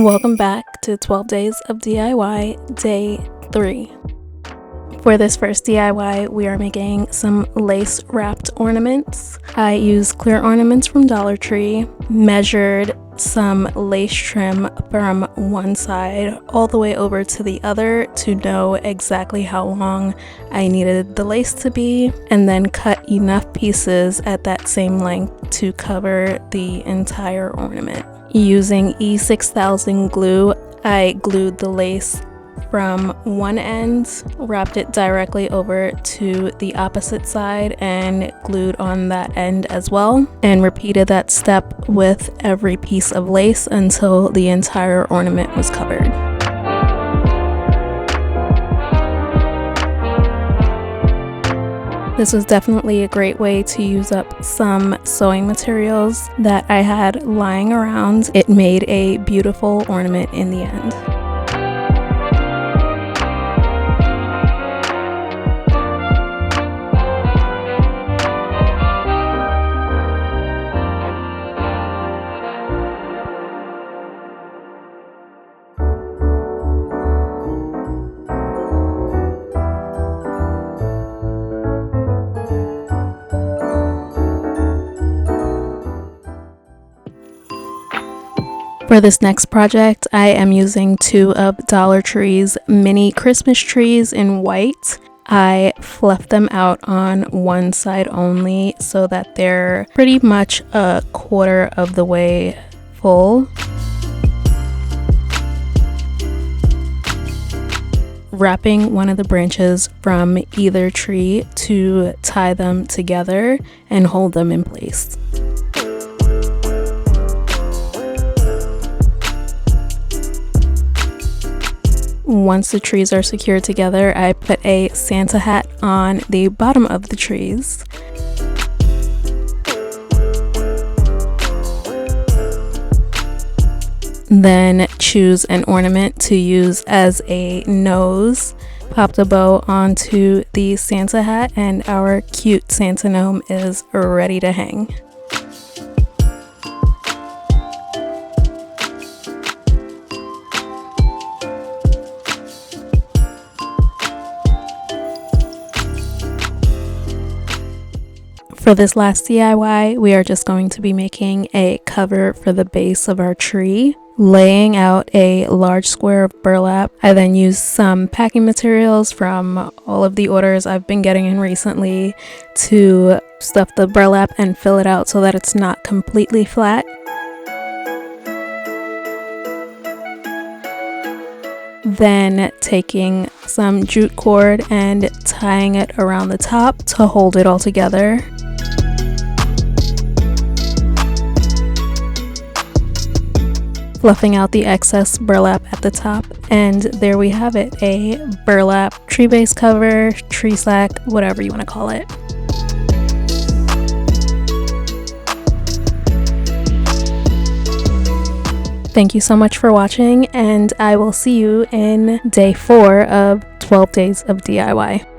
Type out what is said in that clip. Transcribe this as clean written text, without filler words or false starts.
Welcome back to 12 Days of DIY, Day 3. For this first DIY, we are making some lace wrapped ornaments. I used clear ornaments from Dollar Tree, measured some lace trim from one side all the way over to the other to know exactly how long I needed the lace to be, and then cut enough pieces at that same length to cover the entire ornament. Using E6000 glue, I glued the lace from one end, wrapped it directly over to the opposite side, and glued on that end as well, and repeated that step with every piece of lace until the entire ornament was covered. This was definitely a great way to use up some sewing materials that I had lying around. It made a beautiful ornament in the end. For this next project, I am using two of Dollar Tree's mini Christmas trees in white. I fluffed them out on one side only so that they're pretty much a quarter of the way full. Wrapping one of the branches from either tree to tie them together and hold them in place. Once the trees are secured together, I put a Santa hat on the bottom of the trees. Then choose an ornament to use as a nose. Popped a bow onto the Santa hat, and our cute Santa gnome is ready to hang. For this last DIY, we are just going to be making a cover for the base of our tree, laying out a large square of burlap. I then used some packing materials from all of the orders I've been getting in recently to stuff the burlap and fill it out so that it's not completely flat. Then taking some jute cord and tying it around the top to hold it all together. Fluffing out the excess burlap at the top, and there we have it, a burlap tree base cover, tree sack, whatever you want to call it. Thank you so much for watching, and I will see you in day 4 of 12 Days of DIY.